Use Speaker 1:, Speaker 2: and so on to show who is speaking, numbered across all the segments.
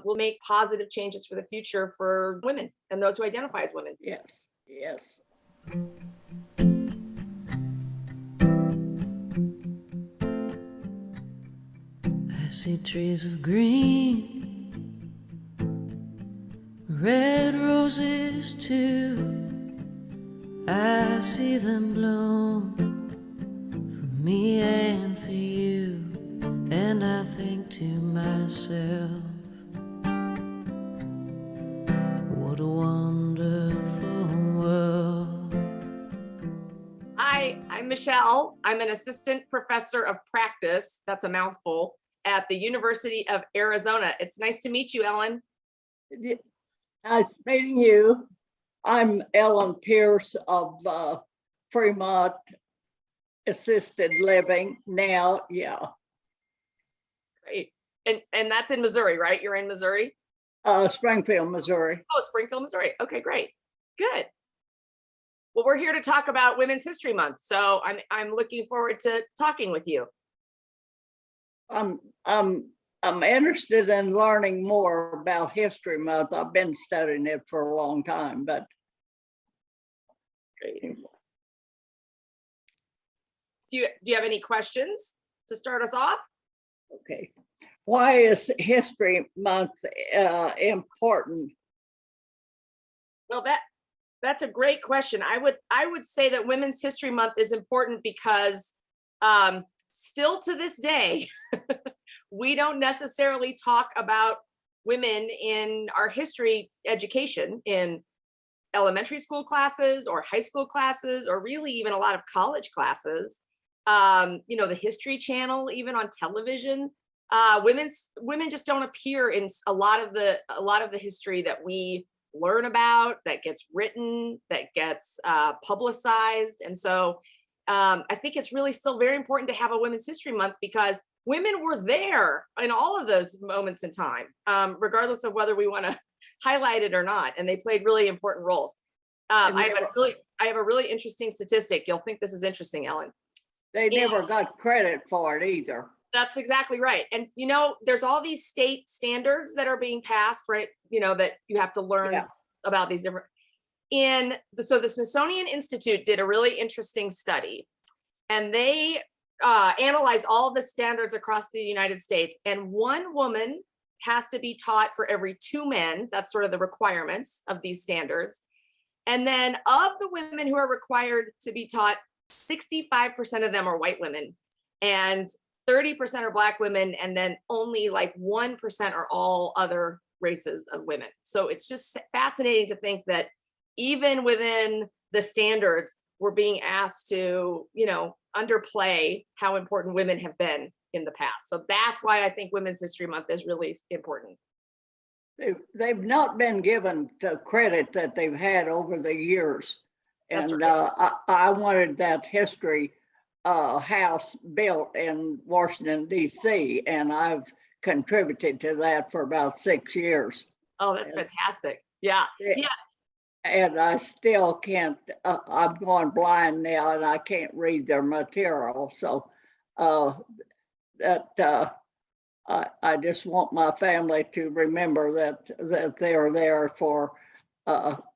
Speaker 1: will make positive changes for the future for women and those who identify as women.
Speaker 2: Yes, yes.
Speaker 3: I see trees of green, red roses too. I see them bloom for me and for you, and I think to myself, what a wonderful world.
Speaker 1: Hi, I'm Michelle. I'm an assistant professor of practice, that's a mouthful, at the University of Arizona. It's nice to meet you, Ellen.
Speaker 2: Nice meeting you. I'm Ellen Pierce of Fremont Assisted Living now. Yeah.
Speaker 1: Great. And that's in Missouri, right? You're in Missouri?
Speaker 2: Springfield, Missouri.
Speaker 1: Oh, Springfield, Missouri. Okay, great. Good. Well, we're here to talk about Women's History Month, so I'm looking forward to talking with you.
Speaker 2: I'm interested in learning more about History Month. I've been studying it for a long time, but
Speaker 1: Great. Do you have any questions to start us off?
Speaker 2: okay. Why is History Month important?
Speaker 1: Well, that's a great question. I would say that Women's History Month is important because still to this day, we don't necessarily talk about women in our history education in elementary school classes or high school classes, or really even a lot of college classes. The History Channel, even on television, women just don't appear in a lot of the history that we learn about, that gets written, that gets publicized. And so I think it's really still very important to have a Women's History Month, because women were there in all of those moments in time, regardless of whether we want to highlight it or not. And they played really important roles. I have a really interesting statistic. You'll think this is interesting, Ellen.
Speaker 2: They never got credit for it either.
Speaker 1: That's exactly right. And there's all these state standards that are being passed, right? That you have to learn about these different. So the Smithsonian Institute did a really interesting study, and they analyzed all of the standards across the United States. And one woman has to be taught for every 2 men. That's sort of the requirements of these standards. And then of the women who are required to be taught, 65% of them are white women, and 30% are Black women, and then only like 1% are all other races of women. So it's just fascinating to think that even within the standards, we're being asked to, underplay how important women have been in the past. So that's why I think Women's History Month is really important.
Speaker 2: They've not been given the credit that they've had over the years.
Speaker 1: That's
Speaker 2: And
Speaker 1: right.
Speaker 2: I wanted that history house built in Washington, D.C., and I've contributed to that for about 6 years.
Speaker 1: Oh, that's fantastic. Yeah. Yeah.
Speaker 2: And I still can't, I'm going blind now and I can't read their material. So I just want my family to remember that they're there for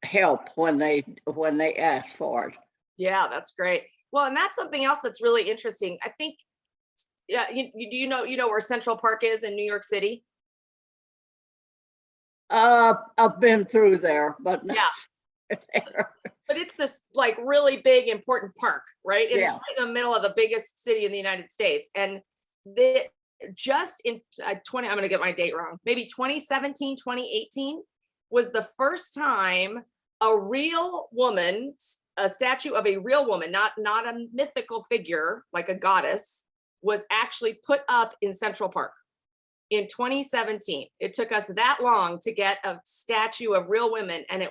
Speaker 2: help when they ask for it.
Speaker 1: Yeah, that's great. Well, and that's something else that's really interesting. I think, do you know where Central Park is in New York City?
Speaker 2: I've been through there, but not there.
Speaker 1: But it's this like really big, important park, right? Right in the middle of the biggest city in the United States. And just in I'm going to get my date wrong, maybe 2017, 2018 was the first time a real woman, a statue of a real woman, not a mythical figure like a goddess, was actually put up in Central Park in 2017. It took us that long to get a statue of real women, and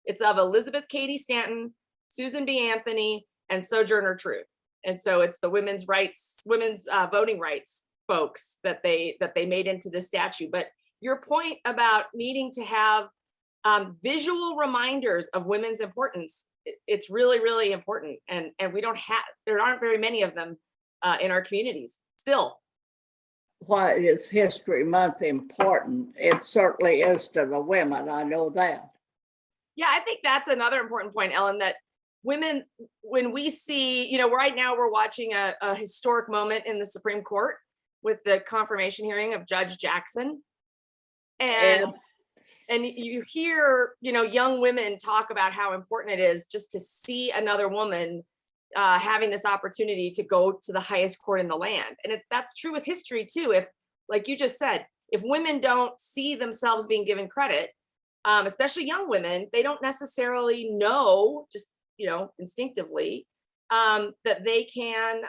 Speaker 1: it's of Elizabeth Cady Stanton, Susan B. Anthony, and Sojourner Truth. And so it's the women's voting rights folks that they made into the statue. But your point about needing to have visual reminders of women's importance, it's really, really important. And there aren't very many of them in our communities still.
Speaker 2: why is History Month important? It certainly is to the women, I know that.
Speaker 1: Yeah, I think that's another important point, Ellen, that women, when we see, right now we're watching a historic moment in the Supreme Court with the confirmation hearing of Judge Jackson. And you hear, young women talk about how important it is just to see another woman having this opportunity to go to the highest court in the land. And that's true with history too. If, like you just said, if women don't see themselves being given credit, especially young women, they don't necessarily know, just, instinctively, that they can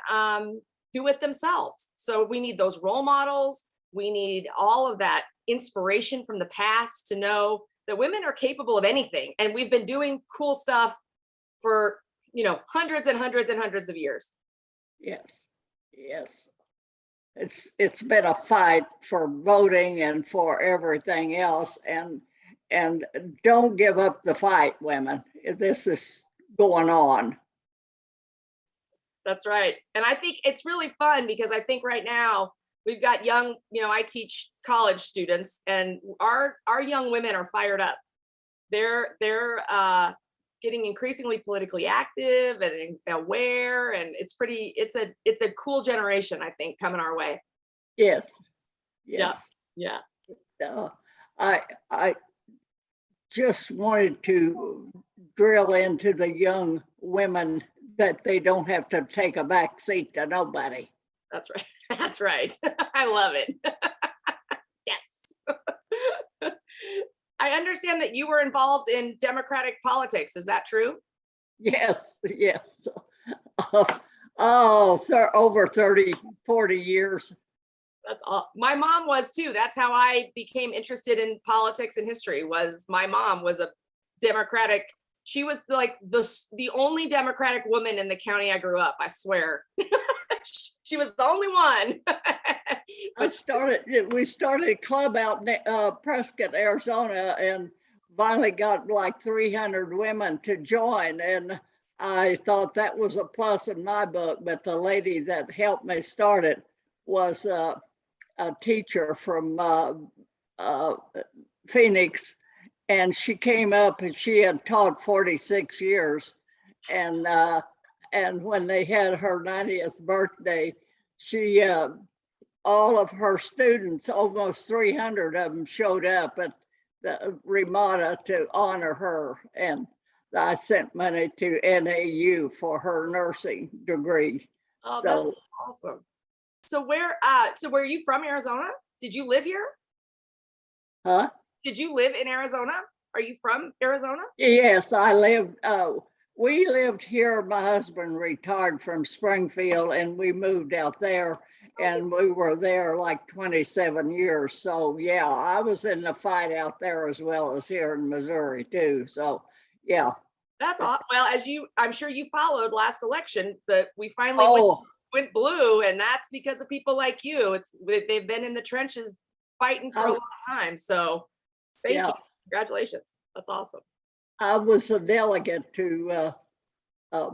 Speaker 1: do it themselves. So we need those role models. We need all of that inspiration from the past to know that women are capable of anything. And we've been doing cool stuff for, hundreds and hundreds and hundreds of years.
Speaker 2: Yes, yes. It's been a fight for voting and for everything else. And don't give up the fight, women. This is going on.
Speaker 1: That's right. And I think it's really fun because I think right now we've got young, I teach college students, and our young women are fired up. They're getting increasingly politically active and aware, and it's a cool generation, I think, coming our way.
Speaker 2: Yes, yes.
Speaker 1: Yeah.
Speaker 2: I just wanted to drill into the young women that they don't have to take a back seat to nobody.
Speaker 1: That's right. That's right. I love it. Yes. I understand that you were involved in Democratic politics. Is that true?
Speaker 2: Yes, yes. Over 30, 40 years.
Speaker 1: That's all. My mom was too. That's how I became interested in politics and history. Was my mom was a Democratic. She was like the only Democratic woman in the county I grew up, I swear. She was the only one.
Speaker 2: We started a club out in Prescott, Arizona, and finally got like 300 women to join. And I thought that was a plus in my book, but the lady that helped me start it was a teacher from Phoenix. And she came up and she had taught 46 years. And when they had her 90th birthday, she, all of her students, almost 300 of them showed up at the Ramada to honor her. And I sent money to NAU for her nursing degree.
Speaker 1: Oh,
Speaker 2: so
Speaker 1: that's awesome. So where are you from, Arizona? Did you live here?
Speaker 2: Huh?
Speaker 1: Did you live in Arizona? Are you from Arizona?
Speaker 2: Yes, we lived here. My husband retired from Springfield and we moved out there, and we were there like 27 years. So yeah, I was in the fight out there as well as here in Missouri too. So yeah.
Speaker 1: That's all. Well, I'm sure you followed last election that we finally went blue, and that's because of people like you. They've been in the trenches fighting for a long time. So thank you. Congratulations. That's awesome.
Speaker 2: I was a delegate to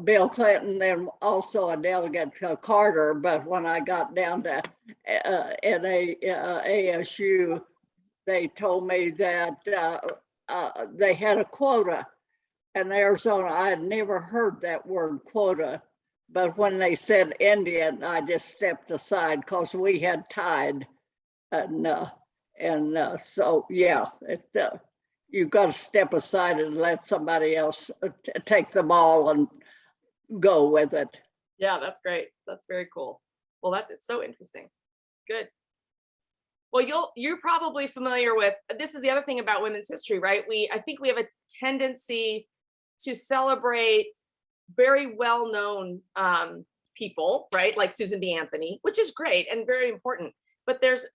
Speaker 2: Bill Clinton and also a delegate to Carter. But when I got down to ASU, they told me that they had a quota in Arizona. I had never heard that word quota. But when they said Indian, I just stepped aside because we had tied. And so, yeah, you've got to step aside and let somebody else take the ball and go with it.
Speaker 1: Yeah, that's great. That's very cool. Well, it's so interesting. Good. Well, you're probably familiar with, this is the other thing about women's history, right? I think we have a tendency to celebrate very well-known people, right? Like Susan B. Anthony, which is great and very important. But there's,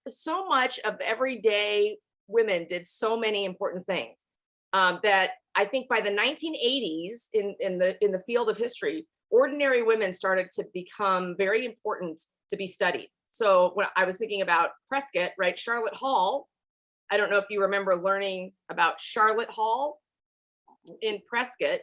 Speaker 1: so much of everyday women did so many important things that I think by the 1980s in the field of history, ordinary women started to become very important to be studied. So when I was thinking about Prescott, right, Charlotte Hall, I don't know if you remember learning about Charlotte Hall in Prescott.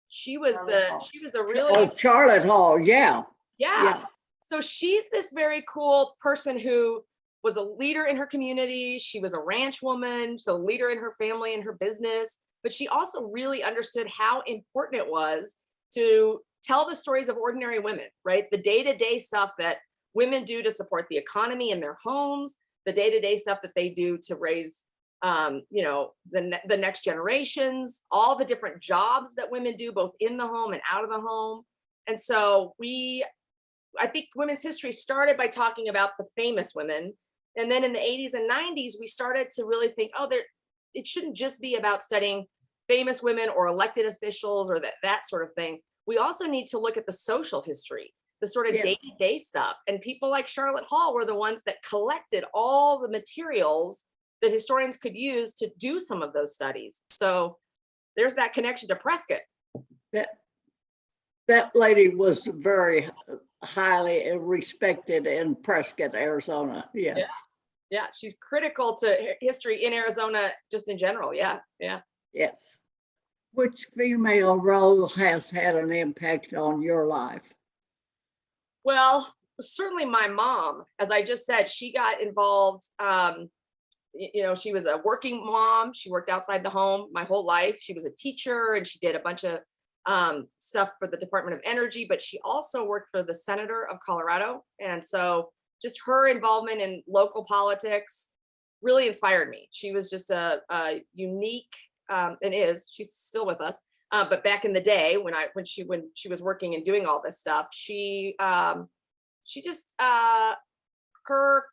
Speaker 1: She was a really
Speaker 2: Charlotte Hall, yeah.
Speaker 1: Yeah. So she's this very cool person who was a leader in her community. She was a ranch woman, so leader in her family and her business, but she also really understood how important it was to tell the stories of ordinary women, right? The day-to-day stuff that women do to support the economy in their homes, the day-to-day stuff that they do to raise the next generations, all the different jobs that women do both in the home and out of the home. And so I think women's history started by talking about the famous women. And then in the 80s and 90s, we started to really think, it shouldn't just be about studying famous women or elected officials or that sort of thing. We also need to look at the social history, the sort of
Speaker 2: Yes.
Speaker 1: day-to-day stuff. And people like Charlotte Hall were the ones that collected all the materials that historians could use to do some of those studies. So there's that connection to Prescott.
Speaker 2: That lady was very highly respected in Prescott, Arizona. Yes.
Speaker 1: Yeah, she's critical to history in Arizona, just in general. Yeah.
Speaker 2: Yes. Which female role has had an impact on your life?
Speaker 1: Well, certainly my mom, as I just said, she got involved. She was a working mom. She worked outside the home my whole life. She was a teacher and she did a bunch of stuff for the Department of Energy, but she also worked for the Senator of Colorado. And so just her involvement in local politics really inspired me. She was just a unique, she's still with us. But back in the day when she was working and doing all this stuff, she just her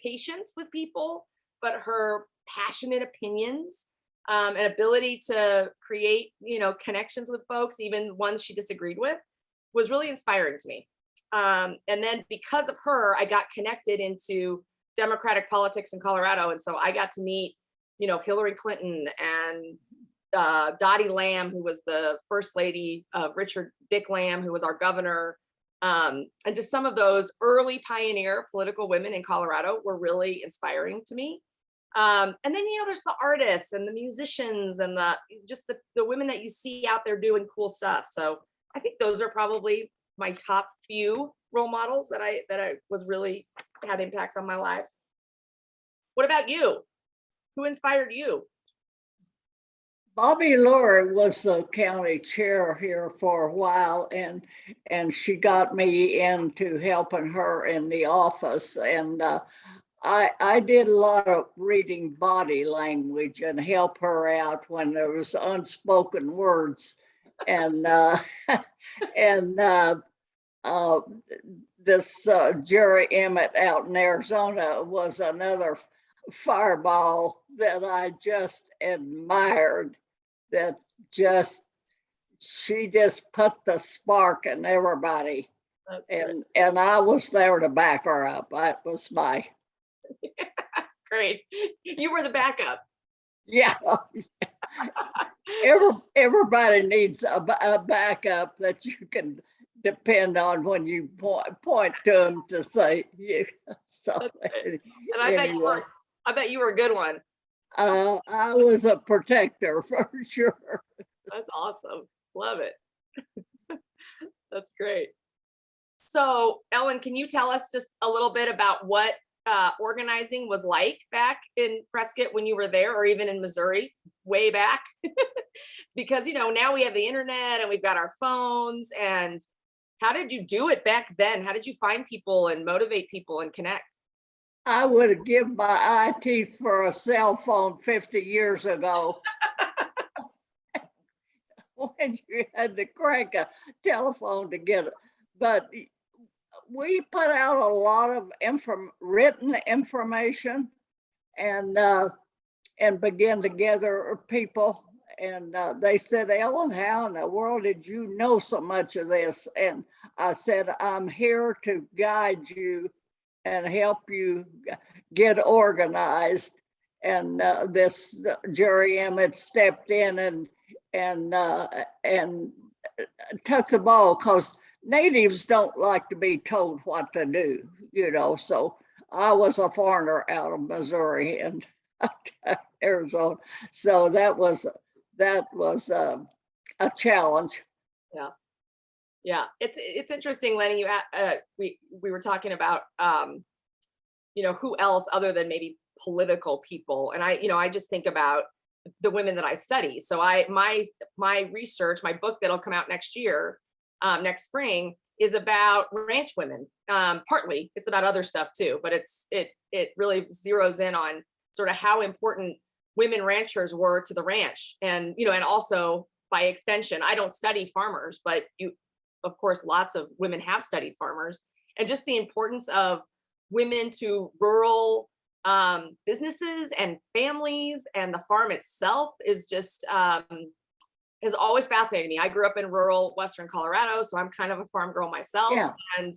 Speaker 1: patience with people, but her passionate opinions and ability to create, connections with folks, even ones she disagreed with, was really inspiring to me. And then because of her, I got connected into Democratic politics in Colorado. And so I got to meet, Hillary Clinton and Dottie Lamb, who was the first lady of Dick Lamb, who was our governor. And just some of those early pioneer political women in Colorado were really inspiring to me. And then, there's the artists and the musicians and the women that you see out there doing cool stuff. So I think those are probably my top few role models that I was really had impacts on my life. What about you? Who inspired you?
Speaker 2: Bobby Laurie was the county chair here for a while, and she got me into helping her in the office. And I did a lot of reading body language and help her out when there was unspoken words. And this Jerry Emmett out in Arizona was another fireball that I just admired. She just put the spark in everybody. And I was there to back her up. That was my
Speaker 1: great. You were the backup.
Speaker 2: Yeah. Everybody needs a backup that you can depend on when you point to them to say you. So
Speaker 1: and I bet you were a good one.
Speaker 2: I was a protector for sure.
Speaker 1: That's awesome. Love it. That's great. So Ellen, can you tell us just a little bit about what organizing was like back in Prescott when you were there, or even in Missouri way back? Because now we have the internet and we've got our phones. And how did you do it back then? How did you find people and motivate people and connect?
Speaker 2: I would have given my eye teeth for a cell phone 50 years ago. When you had to crank a telephone to get it. But we put out a lot of written information and began to gather people. And they said, Ellen, how in the world did you know so much of this? And I said, I'm here to guide you and help you get organized. And this Jerry Emmett stepped in and took the ball, because natives don't like to be told what to do, so I was a foreigner out of Missouri and Arizona. So that was a challenge.
Speaker 1: Yeah. Yeah, it's interesting, Lenny. We were talking about who else other than maybe political people, and I just think about the women that I study. So my research, my book that'll come out next year, next spring, is about ranch women. Partly, it's about other stuff too, but it really zeroes in on sort of how important women ranchers were to the ranch, and also by extension, I don't study farmers, but of course, lots of women have studied farmers, and just the importance of women to rural businesses and families, and the farm itself is just has always fascinated me. I grew up in rural Western Colorado, so I'm kind of a farm girl myself.
Speaker 2: Yeah.
Speaker 1: And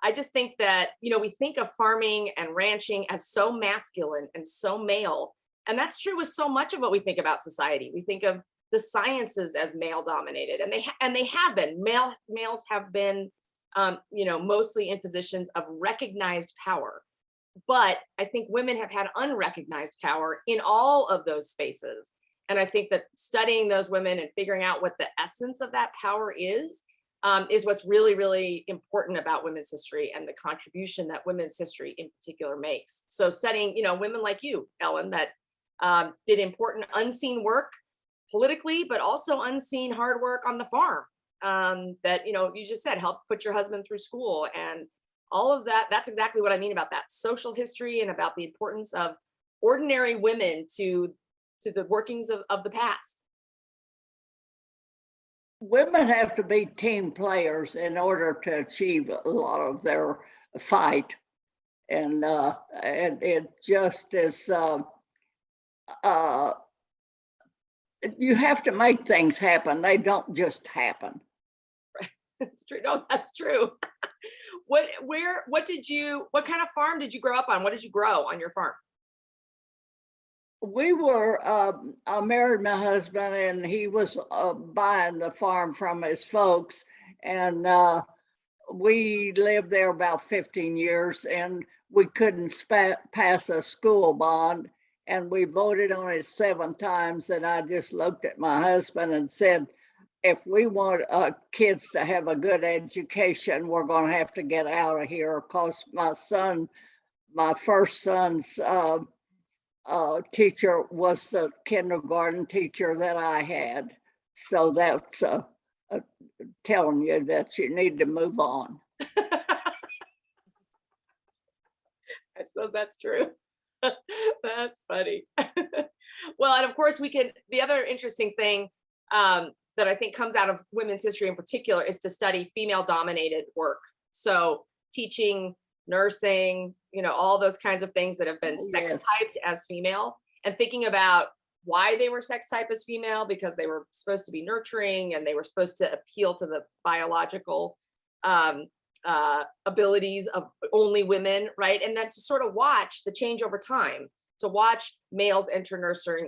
Speaker 1: I just think that, we think of farming and ranching as so masculine and so male. And that's true with so much of what we think about society. We think of the sciences as male dominated, and they have been. Males have been, mostly in positions of recognized power. But I think women have had unrecognized power in all of those spaces. And I think that studying those women and figuring out what the essence of that power is what's really, really important about women's history and the contribution that women's history in particular makes. So studying, women like you, Ellen, that did important unseen work politically, but also unseen hard work on the farm, that, you just said, helped put your husband through school and all of that. That's exactly what I mean about that social history and about the importance of ordinary women to the workings of the past.
Speaker 2: Women have to be team players in order to achieve a lot of their fight. And it just is, you have to make things happen. They don't just happen.
Speaker 1: That's true. No, that's true. What kind of farm did you grow up on? What did you grow on your farm?
Speaker 2: We were, I married my husband, and he was buying the farm from his folks. And we lived there about 15 years, and we couldn't pass a school bond. And we voted on it 7 times. And I just looked at my husband and said, if we want kids to have a good education, we're going to have to get out of here, because my first son's teacher was the kindergarten teacher that I had. So that's telling you that you need to move on.
Speaker 1: I suppose that's true. That's funny. Well, and of course the other interesting thing that I think comes out of women's history in particular is to study female dominated work. So teaching, nursing, all those kinds of things that have been sex typed as female, and thinking about why they were sex typed as female, because they were supposed to be nurturing and they were supposed to appeal to the biological abilities of only women, right? And then to sort of watch the change over time, to watch males enter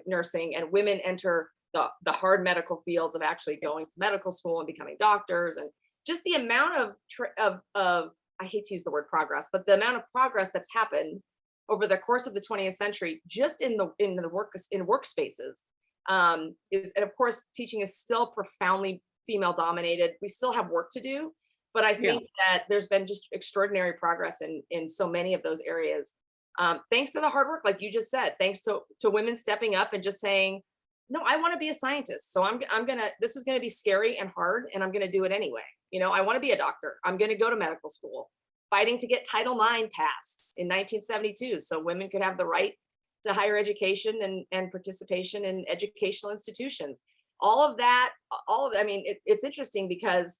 Speaker 1: nursing and women enter the hard medical fields of actually going to medical school and becoming doctors, and just the amount of I hate to use the word progress, but the amount of progress that's happened over the course of the 20th century, just in workspaces, and of course, teaching is still profoundly female dominated. We still have work to do, but I think that there's been just extraordinary progress in so many of those areas, thanks to the hard work, like you just said, thanks to women stepping up and just saying, no, I want to be a scientist. So this is going to be scary and hard, and I'm going to do it anyway. I want to be a doctor. I'm going to go to medical school, fighting to get Title IX passed in 1972 so women could have the right to higher education and participation in educational institutions. All of that, I mean, it's interesting because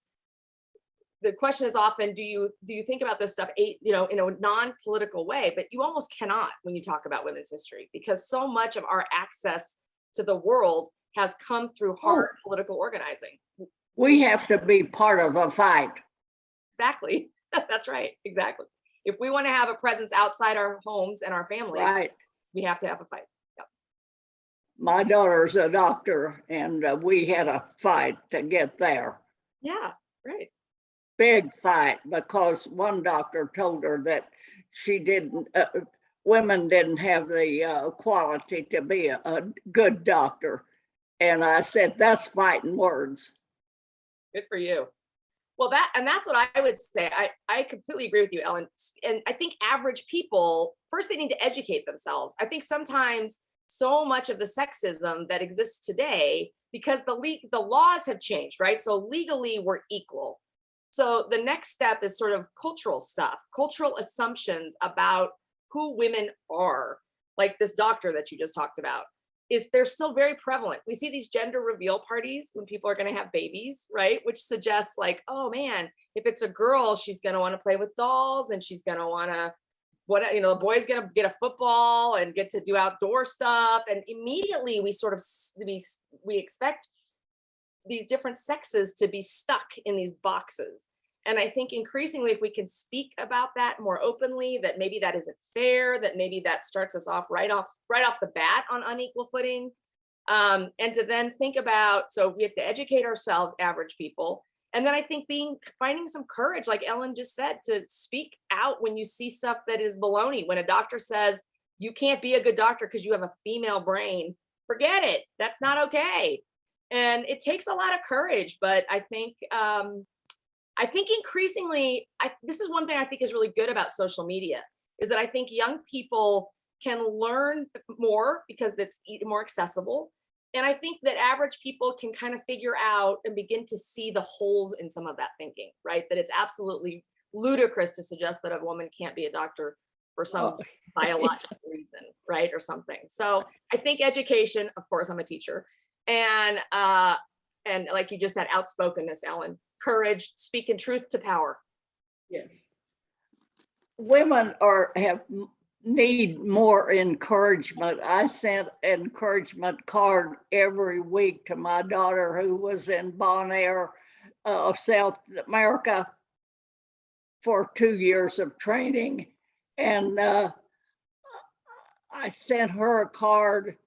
Speaker 1: the question is often, do you think about this stuff, in a non-political way? But you almost cannot when you talk about women's history, because so much of our access to the world has come through hard political organizing.
Speaker 2: We have to be part of a fight.
Speaker 1: Exactly. That's right. Exactly. If we want to have a presence outside our homes and our families,
Speaker 2: right,
Speaker 1: we have to have a fight. Yep.
Speaker 2: My daughter's a doctor, and we had a fight to get there.
Speaker 1: Yeah, right.
Speaker 2: Big fight, because one doctor told her that women didn't have the quality to be a good doctor. And I said, that's fighting words.
Speaker 1: Good for you. Well, that's what I would say. I completely agree with you, Ellen. And I think average people, first they need to educate themselves. I think sometimes so much of the sexism that exists today, because the laws have changed, right? So legally we're equal. So the next step is sort of cultural stuff, cultural assumptions about who women are, like this doctor that you just talked about. They're still very prevalent. We see these gender reveal parties when people are going to have babies, right? Which suggests like, oh man, if it's a girl, she's going to want to play with dolls, and she's going to want to, the boy's going to get a football and get to do outdoor stuff. And immediately we sort of, we expect these different sexes to be stuck in these boxes. And I think increasingly, if we can speak about that more openly, that maybe that isn't fair, that maybe that starts us off right off the bat on unequal footing. And to then think about, so we have to educate ourselves, average people. And then I think finding some courage, like Ellen just said, to speak out when you see stuff that is baloney. When a doctor says, you can't be a good doctor because you have a female brain, forget it. That's not okay. And it takes a lot of courage, but I think increasingly, this is one thing I think is really good about social media, is that I think young people can learn more because it's more accessible. And I think that average people can kind of figure out and begin to see the holes in some of that thinking, right? That it's absolutely ludicrous to suggest that a woman can't be a doctor for some biological reason, right? Or something. So I think education, of course, I'm a teacher, and like you just said, outspokenness, Ellen, courage, speaking truth to power.
Speaker 2: Yes. Women need more encouragement. I sent an encouragement card every week to my daughter, who was in Bon Air, South America, for 2 years of training. And I sent her a card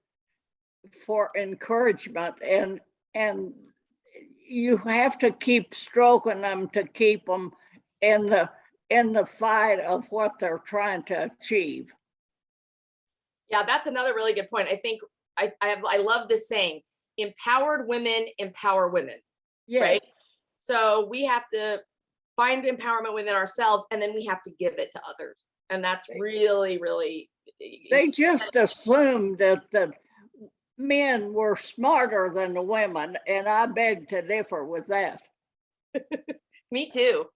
Speaker 2: for encouragement, and you have to keep stroking them to keep them in the fight of what they're trying to achieve.
Speaker 1: Yeah, that's another really good point. I think I love this saying, empowered women empower women.
Speaker 2: Yes.
Speaker 1: Right? So we have to find empowerment within ourselves, and then we have to give it to others. And that's really, really.
Speaker 2: They just assumed that the men were smarter than the women, and I beg to differ with that.
Speaker 1: Me too.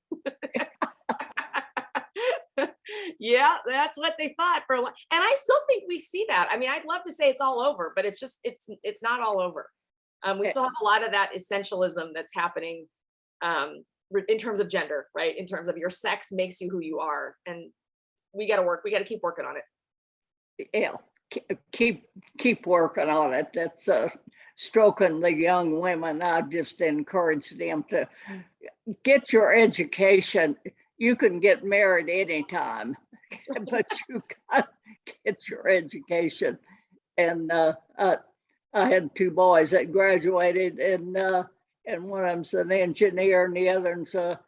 Speaker 1: Yeah, that's what they thought for a while. And I still think we see that. I mean, I'd love to say it's all over, but it's not all over. We still have a lot of that essentialism that's happening in terms of gender, right? In terms of your sex makes you who you are. And we got to keep working on it.
Speaker 2: Yeah, keep working on it. That's stroking the young women. I just encourage them to get your education. You can get married anytime, but you got to get your education. And I had 2 boys that graduated, and one of them's an engineer, and the other's a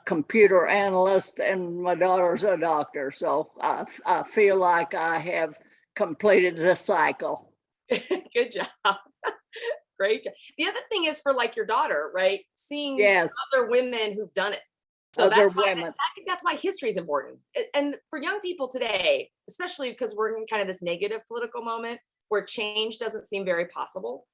Speaker 2: computer analyst, and my daughter's a doctor. So I feel like I have completed the cycle.
Speaker 1: Good job. Great job. The other thing is for like your daughter, right? Seeing other women who've done it. So I think that's why history is important. And for young people today, especially because we're in kind of this negative political moment where change doesn't seem very possible.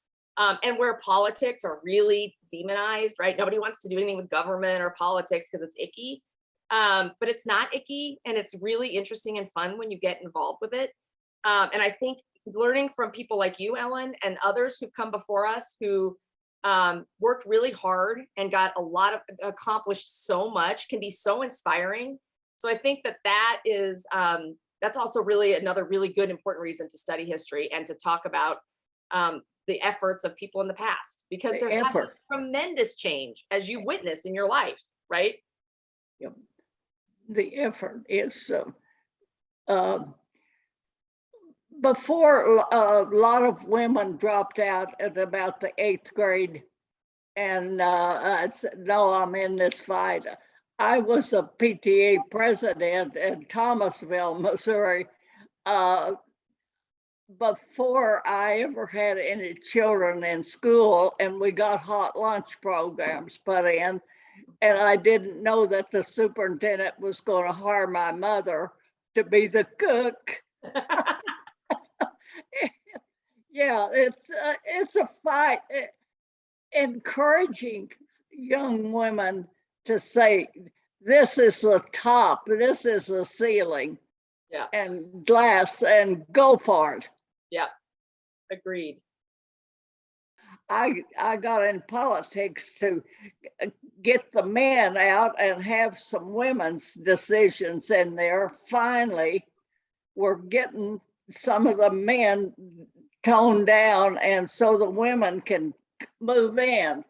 Speaker 1: And where politics are really demonized, right? Nobody wants to do anything with government or politics because it's icky. But it's not icky, and it's really interesting and fun when you get involved with it. And I think learning from people like you, Ellen, and others who've come before us who worked really hard and got accomplished so much can be so inspiring. So I think that is that's also really another really good, important reason to study history and to talk about the efforts of people in the past, because there has been tremendous change, as you've witnessed in your life, right?
Speaker 2: Yep. The effort is before a lot of women dropped out at about the 8th grade, and I said, no, I'm in this fight. I was a PTA president in Thomasville, Missouri, before I ever had any children in school, and we got hot lunch programs put in. And I didn't know that the superintendent was going to hire my mother to be the cook. Yeah, it's a fight. Encouraging young women to say, this is the top, this is the ceiling,
Speaker 1: Yeah.
Speaker 2: and glass, and go for it.
Speaker 1: Yeah, agreed.
Speaker 2: I got in politics to get the men out and have some women's decisions in there. Finally, we're getting some of the men toned down, and so the women can move in.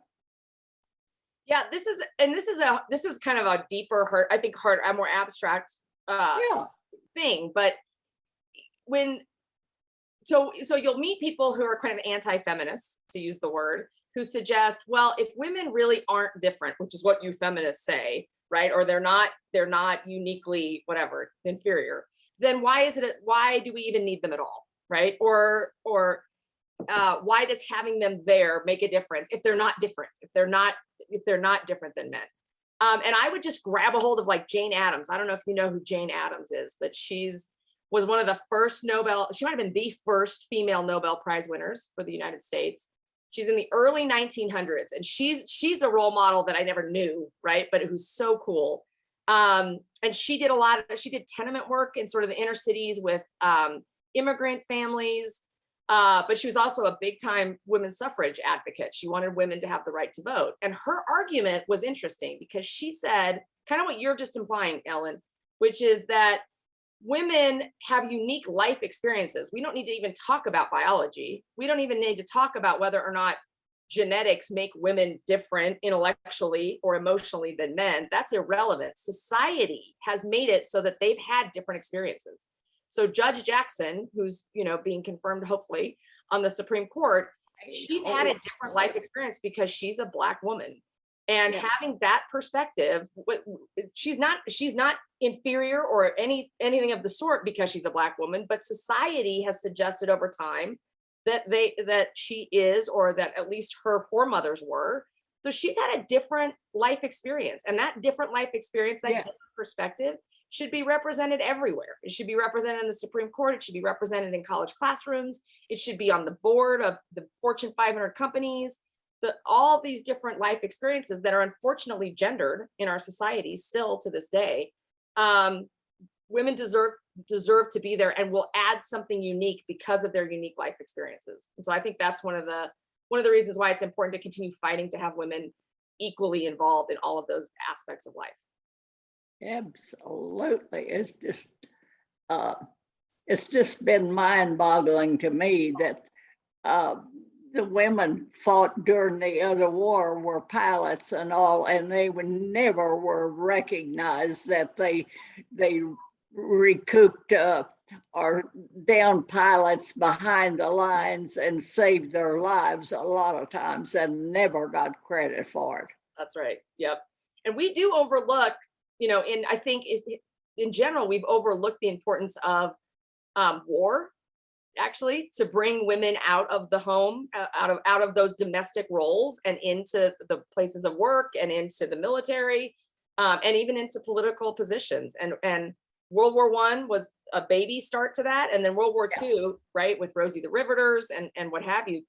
Speaker 1: Yeah, this is kind of a deeper hurt, I think, a more abstract
Speaker 2: Yeah,
Speaker 1: thing. But when so you'll meet people who are kind of anti-feminists, to use the word, who suggest, well, if women really aren't different, which is what you feminists say, right? Or they're not uniquely whatever inferior, then why do we even need them at all, right? Or why does having them there make a difference if they're not different, if they're not different than men? And I would just grab a hold of like Jane Addams. I don't know if you know who Jane Addams is, but was one of the first she might have been the first female Nobel Prize winners for the United States. She's in the early 1900s, and she's a role model that I never knew, right? But who's so cool. And she did tenement work in sort of the inner cities with immigrant families. But she was also a big time women's suffrage advocate. She wanted women to have the right to vote. And her argument was interesting because she said kind of what you're just implying, Ellen, which is that women have unique life experiences. We don't need to even talk about biology. We don't even need to talk about whether or not genetics make women different intellectually or emotionally than men. That's irrelevant. Society has made it so that they've had different experiences. So Judge Jackson, who's being confirmed hopefully on the Supreme Court, she's had a different life experience because she's a Black woman. And having that perspective, she's not inferior or anything of the sort because she's a Black woman, but society has suggested over time that she is, or that at least her foremothers were. So she's had a different life experience, and that different life experience, that different perspective, should be represented everywhere. It should be represented in the Supreme Court. It should be represented in college classrooms. It should be on the board of the Fortune 500 companies. All these different life experiences that are unfortunately gendered in our society still to this day. Women deserve to be there and will add something unique because of their unique life experiences. And so I think that's one of the reasons why it's important to continue fighting to have women equally involved in all of those aspects of life.
Speaker 2: Absolutely. It's just been mind-boggling to me that the women fought during the other war were pilots and all, and they never were recognized, that they recouped or down pilots behind the lines and saved their lives a lot of times and never got credit for it.
Speaker 1: That's right. Yep. And we do overlook, I think in general, we've overlooked the importance of war, actually, to bring women out of the home, out of those domestic roles and into the places of work and into the military, and even into political positions. And World War I was a baby start to that. And then World War II, right, with Rosie the Riveters and what have you,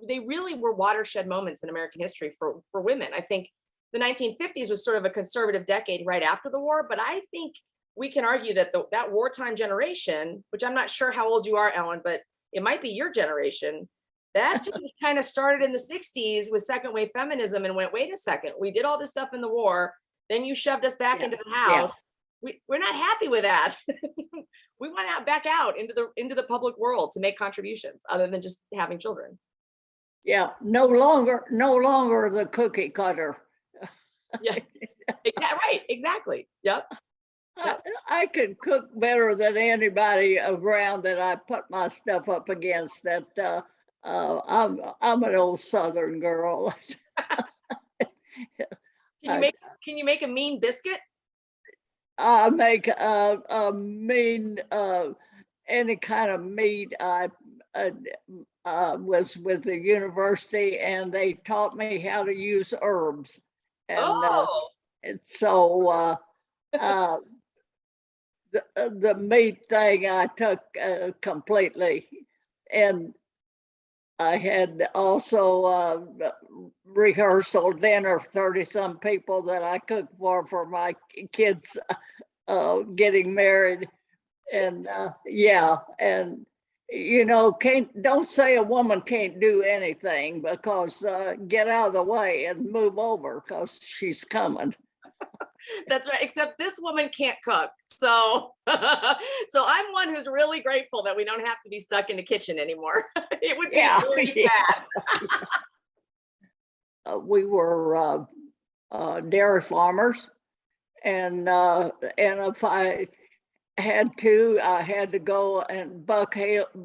Speaker 1: they really were watershed moments in American history for women. I think the 1950s was sort of a conservative decade right after the war, but I think we can argue that that wartime generation, which I'm not sure how old you are, Ellen, but it might be your generation, that's kind of started in the 60s with second wave feminism and went, wait a second, we did all this stuff in the war, then you shoved us back into the house. We're not happy with that. We want back out into the public world to make contributions other than just having children.
Speaker 2: Yeah, no longer the cookie cutter.
Speaker 1: Yeah, right, exactly. Yep.
Speaker 2: I can cook better than anybody around that I put my stuff up against. That I'm an old Southern girl.
Speaker 1: Can you make a mean biscuit?
Speaker 2: I make a mean any kind of meat. was with the university, and they taught me how to use herbs. And
Speaker 1: Oh,
Speaker 2: so the meat thing I took completely. And I had also rehearsal dinner, 30-some people that I cooked for my kids getting married. And yeah, and don't say a woman can't do anything, because get out of the way and move over, because she's coming.
Speaker 1: that's right. Except this woman can't cook. So, so I'm one who's really grateful that we don't have to be stuck in the kitchen anymore. It would be
Speaker 2: Yeah,
Speaker 1: very
Speaker 2: yeah.
Speaker 1: sad.
Speaker 2: We were dairy farmers, and if I had to, I had to go and buck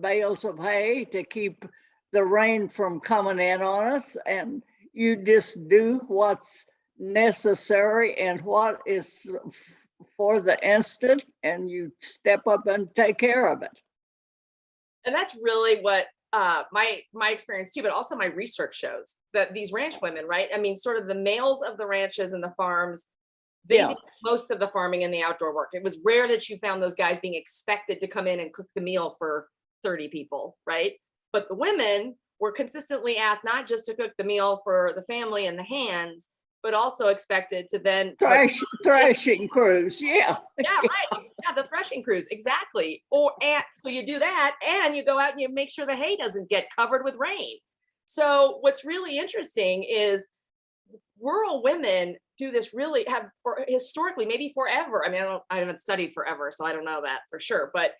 Speaker 2: bales of hay to keep the rain from coming in on us. And you just do what's necessary and what is for the instant, and you step up and take care of it.
Speaker 1: And that's really what my experience too, but also my research shows that these ranch women, right? I mean, sort of the males of the ranches and the farms, they
Speaker 2: Yeah.
Speaker 1: did most of the farming and the outdoor work. It was rare that you found those guys being expected to come in and cook the meal for 30 people, right? But the women were consistently asked not just to cook the meal for the family and the hands, but also expected to then
Speaker 2: Threshing crews, yeah.
Speaker 1: yeah, right. Yeah, the threshing crews, exactly. And so you do that, and you go out and you make sure the hay doesn't get covered with rain. So what's really interesting is rural women do this really have for historically, maybe forever. I mean, I haven't studied forever, so I don't know that for sure. But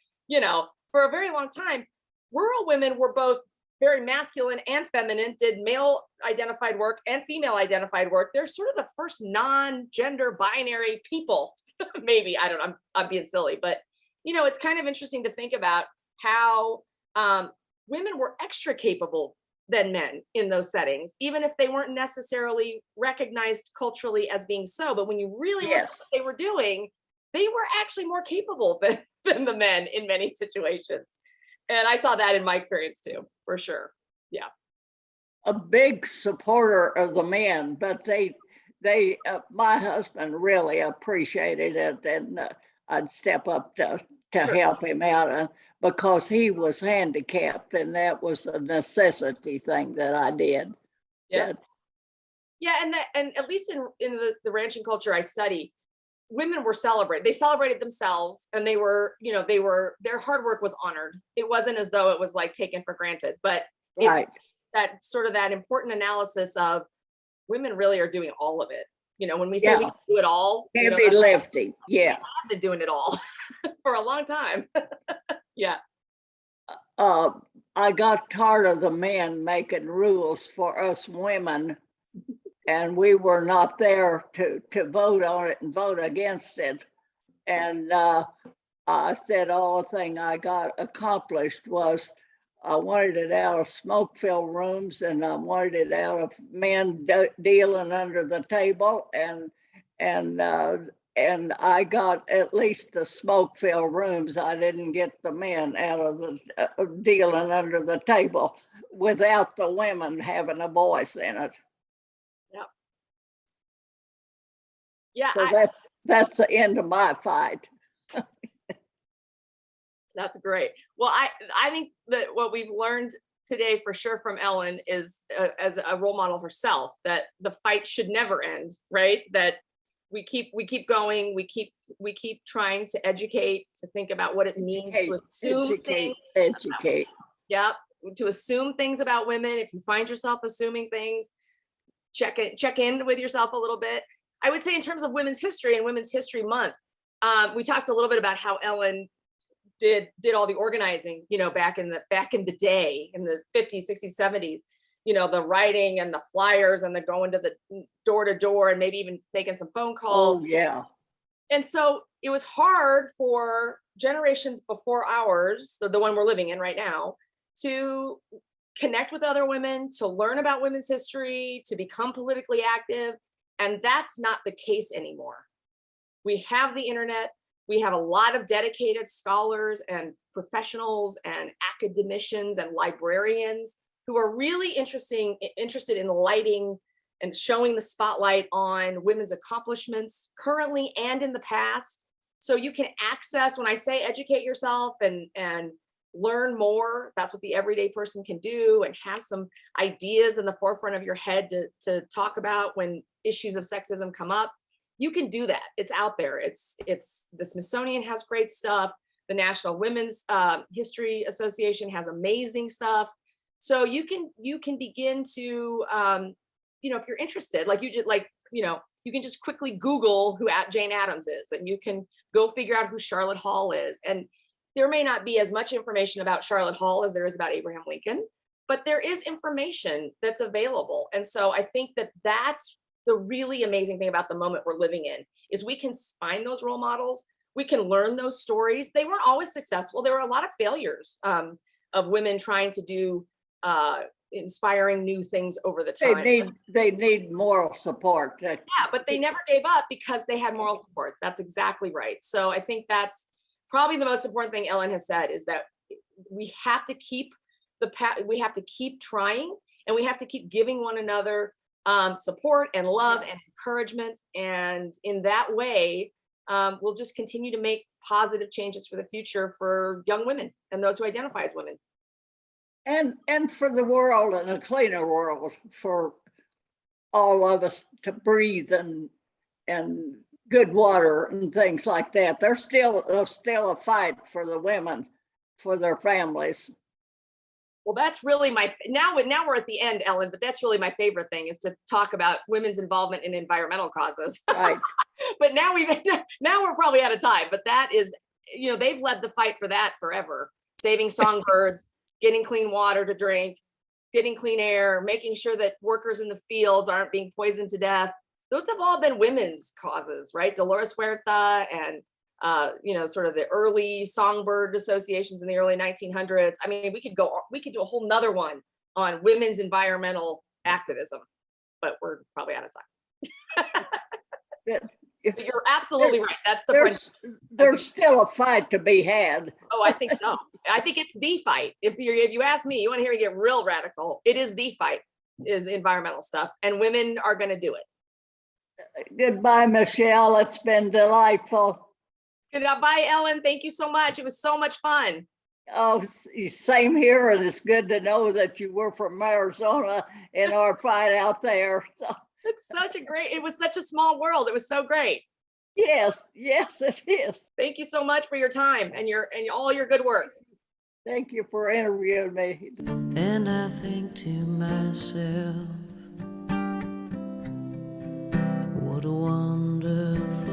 Speaker 1: for a very long time, rural women were both very masculine and feminine, did male identified work and female identified work. They're sort of the first non-gender binary people. Maybe, I don't know, I'm being silly, but it's kind of interesting to think about how women were extra capable than men in those settings, even if they weren't necessarily recognized culturally as being so. But when you really look at
Speaker 2: Yes.
Speaker 1: what they were doing, they were actually more capable than the men in many situations. And I saw that in my experience too, for sure. Yeah.
Speaker 2: A big supporter of the men, but my husband really appreciated it, and I'd step up to
Speaker 1: Sure.
Speaker 2: help him out, because he was handicapped, and that was a necessity thing that I did.
Speaker 1: Yeah.
Speaker 2: That-
Speaker 1: Yeah. And at least in the ranching culture I study, women were celebrated. They celebrated themselves, and they were, their hard work was honored. It wasn't as though it was like taken for granted, but
Speaker 2: right.
Speaker 1: that sort of that important analysis of women really are doing all of it. When we say we
Speaker 2: Yeah.
Speaker 1: can do it all,
Speaker 2: Heavy lifting, yeah.
Speaker 1: I've been doing it all for a long time. Yeah.
Speaker 2: I got tired of the men making rules for us women, and we were not there to vote on it and vote against it. And I said, the thing I got accomplished was I wanted it out of smoke-filled rooms, and I wanted it out of men dealing under the table, and I got at least the smoke-filled rooms. I didn't get the men out of the dealing under the table without the women having a voice in it.
Speaker 1: Yeah. Yeah.
Speaker 2: So that's the end of my fight.
Speaker 1: That's great. Well, I think that what we've learned today for sure from Ellen is as a role model herself, that the fight should never end, right? That we keep going, we keep trying to educate, to think about what it means to assume things.
Speaker 2: Educate.
Speaker 1: Yep, to assume things about women. If you find yourself assuming things, check in with yourself a little bit. I would say in terms of women's history and Women's History Month, we talked a little bit about how Ellen did all the organizing, back in the day, in the 50s, 60s, 70s, the writing and the flyers and the going to the door to door and maybe even making some phone calls.
Speaker 2: Oh, yeah.
Speaker 1: And so it was hard for generations before ours, so the one we're living in right now, to connect with other women, to learn about women's history, to become politically active. And that's not the case anymore. We have the internet. We have a lot of dedicated scholars and professionals and academicians and librarians who are really interested in lighting and showing the spotlight on women's accomplishments currently and in the past. So you can access, when I say educate yourself and learn more, that's what the everyday person can do, and have some ideas in the forefront of your head to talk about when issues of sexism come up. You can do that. It's out there. It's the Smithsonian has great stuff. The National Women's History Association has amazing stuff. So you can begin to, if you're interested, you can just quickly Google who Jane Addams is, and you can go figure out who Charlotte Hall is. And there may not be as much information about Charlotte Hall as there is about Abraham Lincoln, but there is information that's available. And so I think that that's the really amazing thing about the moment we're living in, is we can find those role models. We can learn those stories. They weren't always successful. There were a lot of failures of women trying to do inspiring new things over the time.
Speaker 2: They need moral support.
Speaker 1: Yeah, but they never gave up because they had moral support. That's exactly right. So I think that's probably the most important thing Ellen has said, is that we have to keep trying, and we have to keep giving one another support and love and encouragement. And in that way, we'll just continue to make positive changes for the future for young women and those who identify as women.
Speaker 2: And for the world, and a cleaner world for all of us to breathe and good water and things like that. There's still a fight for the women, for their families.
Speaker 1: Well, that's really now we're at the end, Ellen, but that's really my favorite thing, is to talk about women's involvement in environmental causes.
Speaker 2: Right.
Speaker 1: But now we're probably out of time, but that is, they've led the fight for that forever. Saving songbirds, getting clean water to drink, getting clean air, making sure that workers in the fields aren't being poisoned to death. Those have all been women's causes, right? Dolores Huerta and, sort of the early songbird associations in the early 1900s. I mean, we could do a whole nother one on women's environmental activism, but we're probably out of time. But you're absolutely right. That's
Speaker 2: there's still a fight to be had.
Speaker 1: Oh, I think so. I think it's the fight. If you ask me, you want to hear me get real radical, it is the fight, is environmental stuff, and women are going to do it.
Speaker 2: Goodbye, Michelle. It's been delightful.
Speaker 1: Goodbye, Ellen. Thank you so much. It was so much fun.
Speaker 2: Oh, same here, and it's good to know that you were from Arizona in our fight out there. So.
Speaker 1: It was such a small world. It was so great.
Speaker 2: Yes, it is.
Speaker 1: Thank you so much for your time and all your good work.
Speaker 2: Thank you for interviewing me.
Speaker 3: And I think to myself, what a wonderful